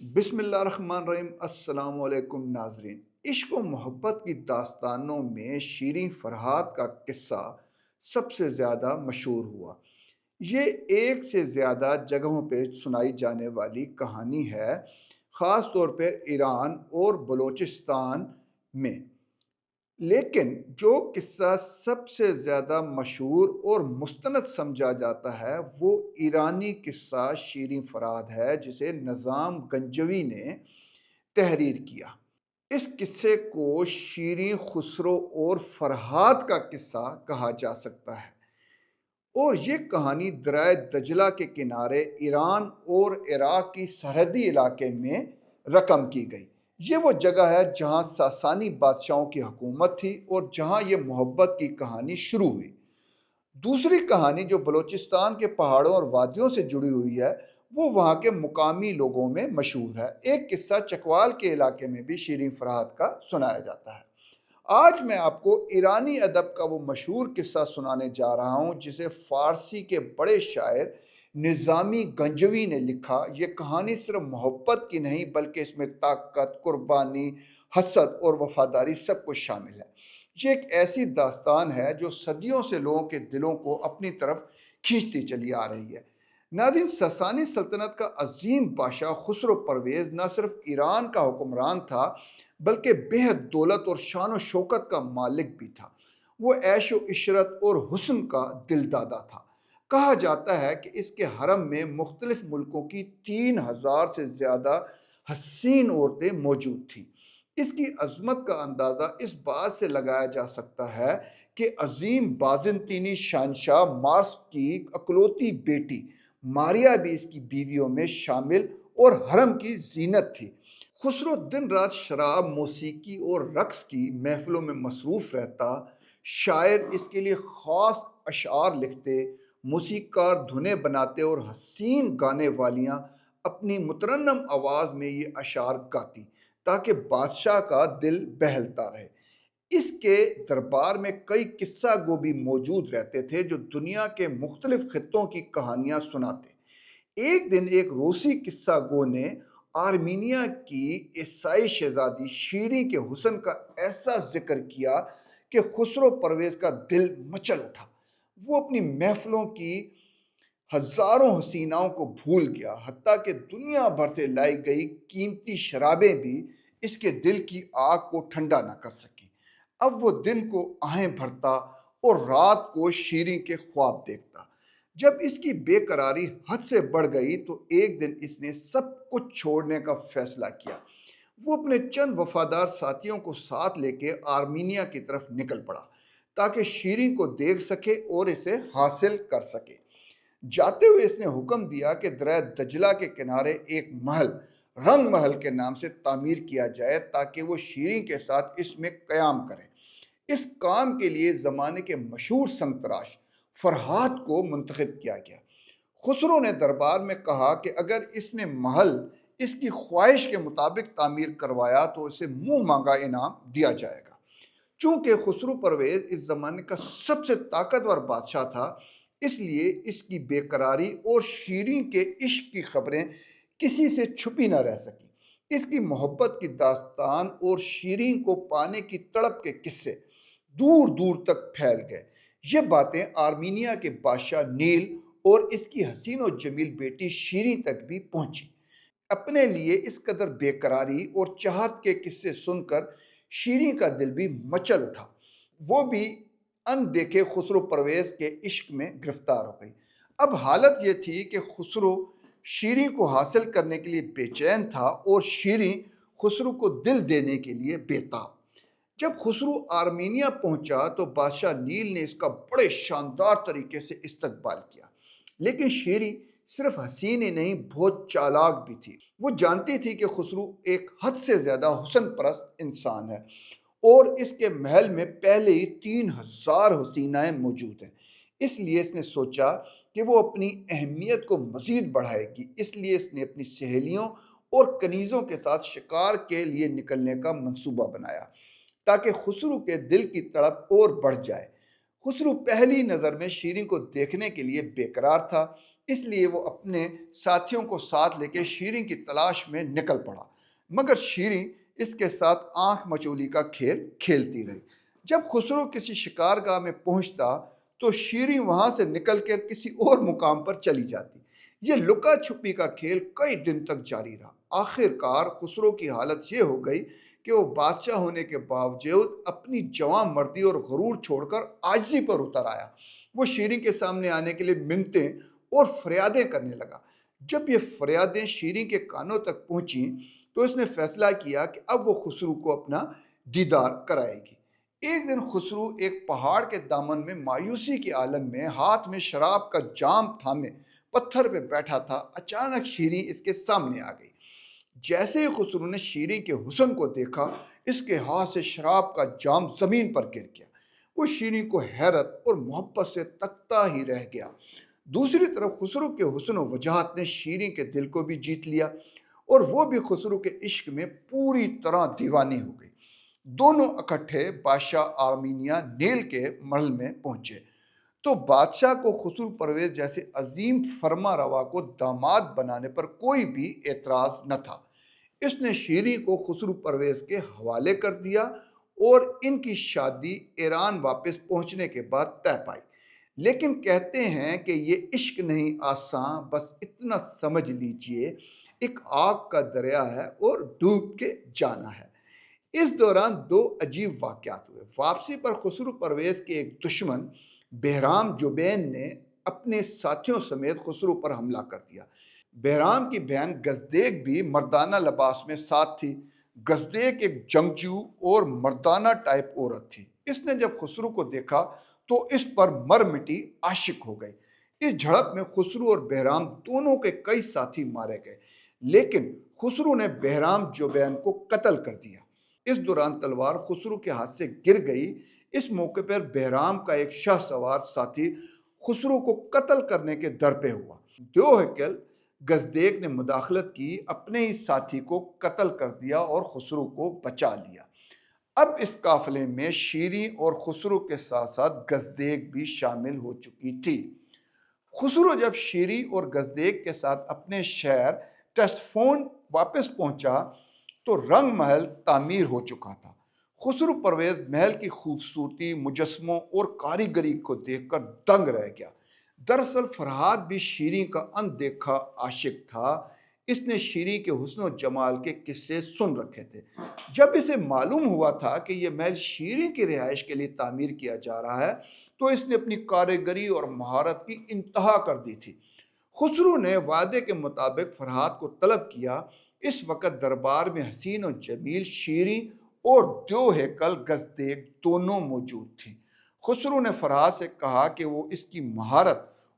بسم اللہ الرحمن الرحیم۔ السلام علیکم ناظرین۔ عشق و محبت کی داستانوں میں شیریں فرہاد کا قصہ سب سے زیادہ مشہور ہوا۔ یہ ایک سے زیادہ جگہوں پہ سنائی جانے والی کہانی ہے، خاص طور پہ ایران اور بلوچستان میں۔ لیکن جو قصہ سب سے زیادہ مشہور اور مستند سمجھا جاتا ہے وہ ایرانی قصہ شیریں فرہاد ہے، جسے نظام گنجوی نے تحریر کیا۔ اس قصے کو شیریں خسرو اور فرہاد کا قصہ کہا جا سکتا ہے، اور یہ کہانی دریائے دجلہ کے کنارے ایران اور عراق کی سرحدی علاقے میں رقم کی گئی۔ یہ وہ جگہ ہے جہاں ساسانی بادشاہوں کی حکومت تھی اور جہاں یہ محبت کی کہانی شروع ہوئی۔ دوسری کہانی جو بلوچستان کے پہاڑوں اور وادیوں سے جڑی ہوئی ہے وہ وہاں کے مقامی لوگوں میں مشہور ہے۔ ایک قصہ چکوال کے علاقے میں بھی شیریں فرہاد کا سنایا جاتا ہے۔ آج میں آپ کو ایرانی ادب کا وہ مشہور قصہ سنانے جا رہا ہوں جسے فارسی کے بڑے شاعر نظامی گنجوی نے لکھا۔ یہ کہانی صرف محبت کی نہیں بلکہ اس میں طاقت، قربانی، حسد اور وفاداری سب کچھ شامل ہے۔ یہ ایک ایسی داستان ہے جو صدیوں سے لوگوں کے دلوں کو اپنی طرف کھینچتی چلی آ رہی ہے۔ ناظرین، ساسانی سلطنت کا عظیم بادشاہ خسرو پرویز نہ صرف ایران کا حکمران تھا بلکہ بےحد دولت اور شان و شوکت کا مالک بھی تھا۔ وہ عیش و عشرت اور حسن کا دل دادا تھا۔ کہا جاتا ہے کہ اس کے حرم میں مختلف ملکوں کی 3000 سے زیادہ حسین عورتیں موجود تھیں۔ اس کی عظمت کا اندازہ اس بات سے لگایا جا سکتا ہے کہ عظیم بازنطینی شہنشاہ مارس کی اکلوتی بیٹی ماریا بھی اس کی بیویوں میں شامل اور حرم کی زینت تھی۔ خسرو دن رات شراب، موسیقی اور رقص کی محفلوں میں مصروف رہتا۔ شاعر اس کے لیے خاص اشعار لکھتے، موسیقار دھنیں بناتے اور حسین گانے والیاں اپنی مترنم آواز میں یہ اشعار گاتی تاکہ بادشاہ کا دل بہلتا رہے۔ اس کے دربار میں کئی قصہ گو بھی موجود رہتے تھے جو دنیا کے مختلف خطوں کی کہانیاں سناتے۔ ایک دن ایک روسی قصہ گو نے آرمینیا کی عیسائی شہزادی شیریں کے حسن کا ایسا ذکر کیا کہ خسرو پرویز کا دل مچل اٹھا۔ وہ اپنی محفلوں کی ہزاروں حسیناؤں کو بھول گیا، حتیٰ کہ دنیا بھر سے لائی گئی قیمتی شرابیں بھی اس کے دل کی آگ کو ٹھنڈا نہ کر سکی۔ اب وہ دن کو آہیں بھرتا اور رات کو شیریں کے خواب دیکھتا۔ جب اس کی بے قراری حد سے بڑھ گئی تو ایک دن اس نے سب کچھ چھوڑنے کا فیصلہ کیا۔ وہ اپنے چند وفادار ساتھیوں کو ساتھ لے کے آرمینیا کی طرف نکل پڑا تاکہ شیریں کو دیکھ سکے اور اسے حاصل کر سکے۔ جاتے ہوئے اس نے حکم دیا کہ دریائے دجلہ کے کنارے ایک محل رنگ محل کے نام سے تعمیر کیا جائے تاکہ وہ شیریں کے ساتھ اس میں قیام کرے۔ اس کام کے لیے زمانے کے مشہور سنگ تراش فرہاد کو منتخب کیا گیا۔ خسرو نے دربار میں کہا کہ اگر اس نے محل اس کی خواہش کے مطابق تعمیر کروایا تو اسے منہ مانگا انعام دیا جائے گا۔ چونکہ خسرو پرویز اس زمانے کا سب سے طاقتور بادشاہ تھا، اس لیے اس کی بے قراری اور شیریں کے عشق کی خبریں کسی سے چھپی نہ رہ سکی۔ اس کی محبت کی داستان اور شیریں کو پانے کی تڑپ کے قصے دور دور تک پھیل گئے۔ یہ باتیں آرمینیا کے بادشاہ نیل اور اس کی حسین و جمیل بیٹی شیریں تک بھی پہنچی۔ اپنے لیے اس قدر بے قراری اور چاہت کے قصے سن کر شیریں کا دل بھی مچل اٹھا۔ وہ بھی اندیکھے خسرو پرویز کے عشق میں گرفتار ہو گئی۔ اب حالت یہ تھی کہ خسرو شیریں کو حاصل کرنے کے لیے بے چین تھا اور شیریں خسرو کو دل دینے کے لیے بےتاب۔ جب خسرو آرمینیا پہنچا تو بادشاہ نیل نے اس کا بڑے شاندار طریقے سے استقبال کیا، لیکن شیریں صرف حسین ہی نہیں بہت چالاک بھی تھی۔ وہ جانتی تھی کہ خسرو ایک حد سے زیادہ حسن پرست انسان ہے اور اس کے محل میں پہلے ہی 3000 حسینائیں موجود ہیں۔ اس لیے اس نے سوچا کہ وہ اپنی اہمیت کو مزید بڑھائے گی، اس لیے اس نے اپنی سہیلیوں اور کنیزوں کے ساتھ شکار کے لیے نکلنے کا منصوبہ بنایا تاکہ خسرو کے دل کی تڑپ اور بڑھ جائے۔ خسرو پہلی نظر میں شیریں کو دیکھنے کے لیے بے قرار تھا۔ اس لیے وہ اپنے ساتھیوں کو ساتھ لے کے شیریں کی تلاش میں نکل پڑا، مگر شیریں اس کے ساتھ آنکھ مچولی کا کھیل کھیلتی رہی۔ جب خسرو کسی شکارگاہ میں پہنچتا تو شیریں وہاں سے نکل کر کسی اور مقام پر چلی جاتی۔ یہ لکا چھپی کا کھیل کئی دن تک جاری رہا۔ آخر کار خسرو کی حالت یہ ہو گئی کہ وہ بادشاہ ہونے کے باوجود اپنی جوان مردی اور غرور چھوڑ کر عاجزی پر اتر آیا۔ وہ شیریں کے سامنے آنے کے لیے منتیں اور فریادیں کرنے لگا۔ جب یہ فریادیں شیریں کے کانوں تک پہنچیں تو اس نے فیصلہ کیا کہ اب وہ خسرو کو اپنا دیدار کرائے گی۔ ایک دن خسرو ایک پہاڑ کے دامن میں مایوسی کے عالم میں ہاتھ میں شراب کا جام تھامے پتھر پہ بیٹھا تھا۔ اچانک شیریں اس کے سامنے آ گئی۔ جیسے ہی خسرو نے شیریں کے حسن کو دیکھا، اس کے ہاتھ سے شراب کا جام زمین پر گر گیا۔ وہ شیریں کو حیرت اور محبت سے تکتا ہی رہ گیا۔ دوسری طرف خسرو کے حسن و وجاہت نے شیریں کے دل کو بھی جیت لیا اور وہ بھی خسرو کے عشق میں پوری طرح دیوانی ہو گئی۔ دونوں اکٹھے بادشاہ آرمینیا نیل کے محل میں پہنچے تو بادشاہ کو خسرو پرویز جیسے عظیم فرما روا کو داماد بنانے پر کوئی بھی اعتراض نہ تھا۔ اس نے شیریں کو خسرو پرویز کے حوالے کر دیا اور ان کی شادی ایران واپس پہنچنے کے بعد طے پائی۔ لیکن کہتے ہیں کہ یہ عشق نہیں آساں، بس اتنا سمجھ لیجئے ایک آگ کا دریا ہے اور ڈوب کے جانا ہے۔ اس دوران دو عجیب واقعات ہوئے۔ واپسی پر خسرو پرویز کے ایک دشمن بہرام جوبین نے اپنے ساتھیوں سمیت خسرو پر حملہ کر دیا۔ بہرام کی بہن گزدیک بھی مردانہ لباس میں ساتھ تھی۔ گزدیک ایک جنگجو اور مردانہ ٹائپ عورت تھی۔ اس نے جب خسرو کو دیکھا تو اس پر مر مٹی عاشق ہو گئی۔ اس جھڑپ میں خسرو اور بہرام دونوں کے کئی ساتھی مارے گئے، لیکن خسرو نے بہرام جوبین کو قتل کر دیا۔ اس دوران تلوار خسرو کے ہاتھ سے گر گئی۔ اس موقع پر بہرام کا ایک شاہ سوار ساتھی خسرو کو قتل کرنے کے در پہ ہوا۔ دیوہکل گزدیک نے مداخلت کی، اپنے ہی ساتھی کو قتل کر دیا اور خسرو کو بچا لیا۔ اب اس قافلے میں شیریں اور خسرو کے ساتھ ساتھ گزدیک بھی شامل ہو چکی تھی۔ خسرو جب شیریں اور گزدیک کے ساتھ اپنے شہر ٹیسفون واپس پہنچا تو رنگ محل تعمیر ہو چکا تھا۔ خسرو پرویز محل کی خوبصورتی، مجسموں اور کاریگری کو دیکھ کر دنگ رہ گیا۔ دراصل فرہاد بھی شیریں کا اندیکھا عاشق تھا۔ اس نے شیریں کے حسن و جمال کے قصے سن رکھے تھے۔ جب اسے معلوم ہوا تھا کہ یہ محل شیریں کی رہائش کے لیے تعمیر کیا جا رہا ہے تو اس نے اپنی کاریگری اور مہارت کی انتہا کر دی تھی۔ خسرو نے وعدے کے مطابق فرہاد کو طلب کیا۔ اس وقت دربار میں حسین و جمیل شیریں اور دیوہکل گزدیک دونوں موجود تھیں۔ خسرو نے فرہاد سے کہا کہ وہ اس کی مہارت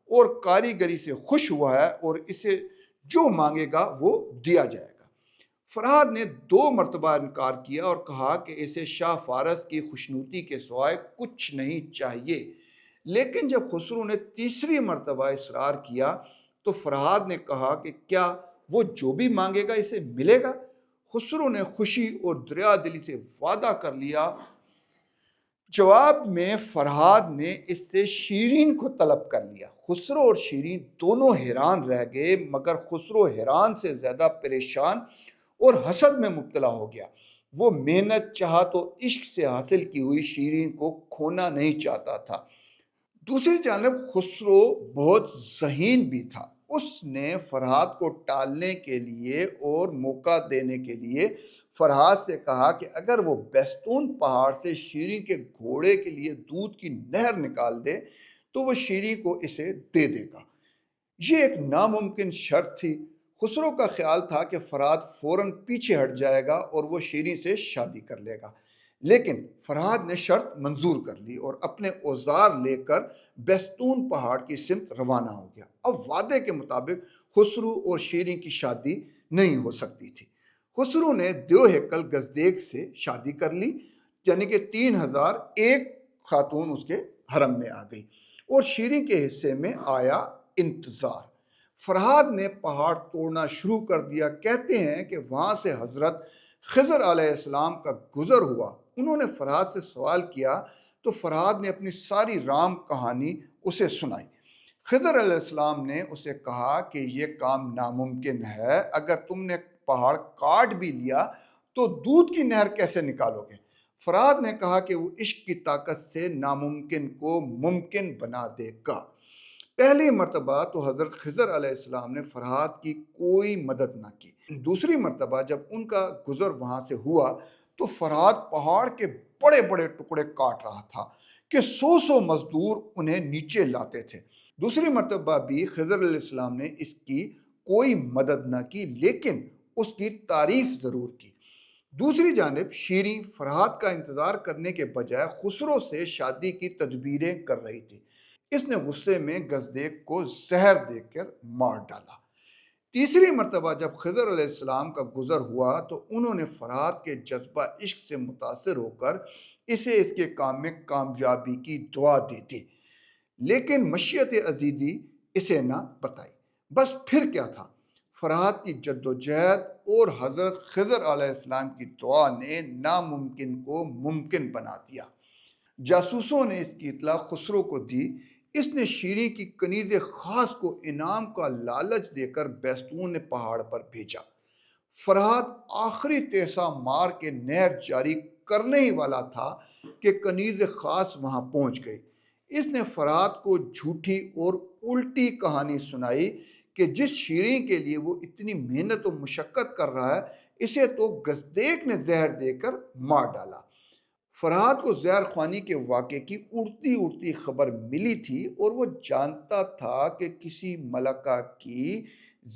اور کاریگری سے خوش ہوا ہے اور اسے جو مانگے گا وہ دیا جائے گا۔ فرہاد نے 2 مرتبہ انکار کیا اور کہا کہ اسے شاہ فارس کی خوشنودی کے سوائے کچھ نہیں چاہیے۔ لیکن جب خسرو نے تیسری مرتبہ اصرار کیا تو فرہاد نے کہا کہ کیا وہ جو بھی مانگے گا اسے ملے گا؟ خسرو نے خوشی اور دریا دلی سے وعدہ کر لیا۔ جواب میں فرہاد نے اس سے شیریں کو طلب کر لیا۔ خسرو اور شیریں دونوں حیران رہ گئے، مگر خسرو حیران سے زیادہ پریشان اور حسد میں مبتلا ہو گیا۔ وہ محنت چاہت و عشق سے حاصل کی ہوئی شیریں کو کھونا نہیں چاہتا تھا۔ دوسری جانب خسرو بہت ذہین بھی تھا۔ اس نے فرہاد کو ٹالنے کے لیے اور موقع دینے کے لیے فرہاد سے کہا کہ اگر وہ بیستون پہاڑ سے شیریں کے گھوڑے کے لیے دودھ کی نہر نکال دے تو وہ شیریں کو اسے دے دے گا۔ یہ ایک ناممکن شرط تھی۔ خسرو کا خیال تھا کہ فرہاد فوراً پیچھے ہٹ جائے گا اور وہ شیریں سے شادی کر لے گا، لیکن فرہاد نے شرط منظور کر لی اور اپنے اوزار لے کر بیستون پہاڑ کی سمت روانہ ہو گیا۔ اب وعدے کے مطابق خسرو اور شیریں کی شادی نہیں ہو سکتی تھی۔ خسرو نے دیوہکل گزدیک سے شادی کر لی، یعنی کہ 3001 خاتون اس کے حرم میں آ گئی اور شیریں کے حصے میں آیا انتظار۔ فرہاد نے پہاڑ توڑنا شروع کر دیا۔ کہتے ہیں کہ وہاں سے حضرت خضر علیہ السلام کا گزر ہوا۔ انہوں نے فرہاد سے سوال کیا تو فرہاد نے اپنی ساری رام کہانی اسے سنائی۔ خضر علیہ السلام نے اسے کہا کہ یہ کام ناممکن ہے، اگر تم نے پہاڑ کاٹ بھی لیا تو دودھ کی نہر کیسے نکالو گے؟ فرات نے کہا کہ وہ عشق کی طاقت سے ناممکن کو ممکن بنا دے گا۔ پہلی مرتبہ تو حضرت خضر علیہ السلام نے فرات کی کوئی مدد نہ کی۔ دوسری مرتبہ جب ان کا گزر وہاں سے ہوا تو فرات پہاڑ کے بڑے بڑے ٹکڑے کاٹ رہا تھا کہ سو مزدور انہیں نیچے لاتے تھے۔ دوسری مرتبہ بھی خضر علیہ السلام نے اس کی کوئی مدد نہ کی، لیکن اس کی تعریف ضرور کی۔ دوسری جانب شیریں فرات کا انتظار کرنے کے بجائے خسرو سے شادی کی تدبیریں کر رہی تھی۔ اس نے غصے میں گزدیک کو زہر دے کر مار ڈالا۔ تیسری مرتبہ جب خضر علیہ السلام کا گزر ہوا تو انہوں نے فرات کے جذبہ عشق سے متاثر ہو کر اسے اس کے کام میں کامیابی کی دعا دی تھی، لیکن مشیت عزیزی اسے نہ بتائی۔ بس پھر کیا تھا؟ فرات کی جد و جہد اور حضرت خضر علیہ السلام کی دعا نے ناممکن کو ممکن بنا دیا۔ جاسوسوں نے اس کی اطلاع خسرو کو دی۔ اس نے شیریں کی کنیز خاص کو انعام کا لالچ دے کر بیستون پہاڑ پر بھیجا۔ فرات آخری تیسا مار کے نہر جاری کرنے ہی والا تھا کہ کنیز خاص وہاں پہنچ گئی۔ اس نے فرات کو جھوٹی اور الٹی کہانی سنائی کہ جس شیریں کے لیے وہ اتنی محنت و مشقت کر رہا ہے، اسے تو گزدیک نے زہر دے کر مار ڈالا۔ فرات کو زہر خوانی کے واقعے کی اڑتی اڑتی خبر ملی تھی اور وہ جانتا تھا کہ کسی ملکہ کی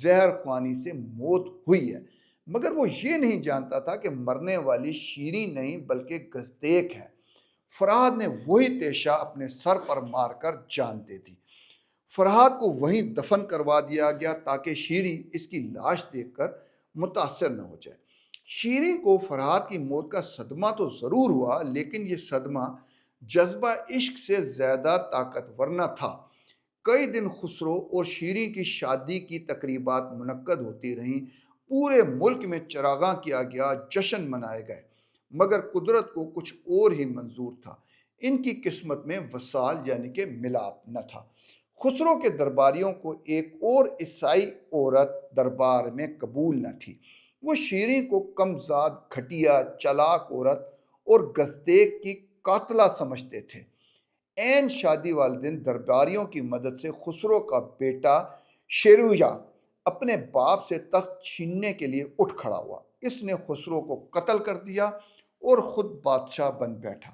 زہر خوانی سے موت ہوئی ہے، مگر وہ یہ نہیں جانتا تھا کہ مرنے والی شیریں نہیں بلکہ گزدیک ہے۔ فرات نے وہی تیشہ اپنے سر پر مار کر جان دے دی۔ فرات کو وہیں دفن کروا دیا گیا تاکہ شیریں اس کی لاش دیکھ کر متاثر نہ ہو جائے۔ شیریں کو فرات کی موت کا صدمہ تو ضرور ہوا، لیکن یہ صدمہ جذبہ عشق سے زیادہ طاقتور نہ تھا۔ کئی دن خسرو اور شیریں کی شادی کی تقریبات منعقد ہوتی رہیں، پورے ملک میں چراغاں کیا گیا، جشن منائے گئے، مگر قدرت کو کچھ اور ہی منظور تھا۔ ان کی قسمت میں وصال یعنی کہ ملاپ نہ تھا۔ خسرو کے درباریوں کو ایک اور عیسائی عورت دربار میں قبول نہ تھی۔ وہ شیریں کو کمزاد، گھٹیا، چالاک عورت اور گزدیک کی قاتلہ سمجھتے تھے۔ عین شادی والے دن درباریوں کی مدد سے خسرو کا بیٹا شیرویہ اپنے باپ سے تخت چھیننے کے لیے اٹھ کھڑا ہوا۔ اس نے خسرو کو قتل کر دیا اور خود بادشاہ بن بیٹھا۔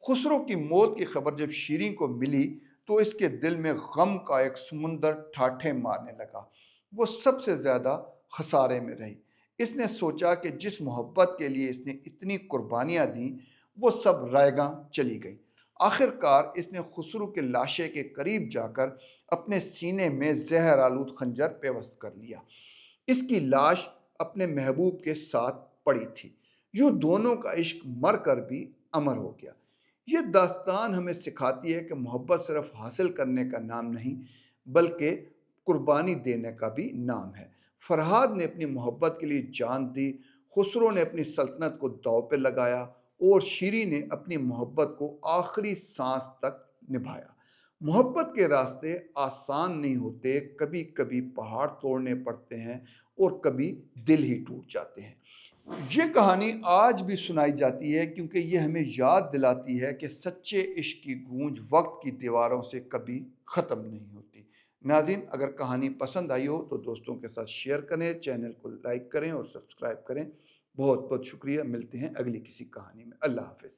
خسرو کی موت کی خبر جب شیریں کو ملی تو اس کے دل میں غم کا ایک سمندر ٹھاٹھیں مارنے لگا۔ وہ سب سے زیادہ خسارے میں رہی۔ اس نے سوچا کہ جس محبت کے لیے اس نے اتنی قربانیاں دیں وہ سب رائے گاں چلی گئی۔ آخر کار اس نے خسرو کے لاشے کے قریب جا کر اپنے سینے میں زہر آلود خنجر پیوست کر لیا۔ اس کی لاش اپنے محبوب کے ساتھ پڑی تھی۔ یوں دونوں کا عشق مر کر بھی امر ہو گیا۔ یہ داستان ہمیں سکھاتی ہے کہ محبت صرف حاصل کرنے کا نام نہیں بلکہ قربانی دینے کا بھی نام ہے۔ فرہاد نے اپنی محبت کے لیے جان دی، خسرو نے اپنی سلطنت کو داؤ پہ لگایا اور شیریں نے اپنی محبت کو آخری سانس تک نبھایا۔ محبت کے راستے آسان نہیں ہوتے، کبھی کبھی پہاڑ توڑنے پڑتے ہیں اور کبھی دل ہی ٹوٹ جاتے ہیں۔ یہ کہانی آج بھی سنائی جاتی ہے کیونکہ یہ ہمیں یاد دلاتی ہے کہ سچے عشق کی گونج وقت کی دیواروں سے کبھی ختم نہیں ہوتی۔ ناظرین، اگر کہانی پسند آئی ہو تو دوستوں کے ساتھ شیئر کریں، چینل کو لائک کریں اور سبسکرائب کریں۔ بہت بہت شکریہ۔ ملتے ہیں اگلی کسی کہانی میں۔ اللہ حافظ۔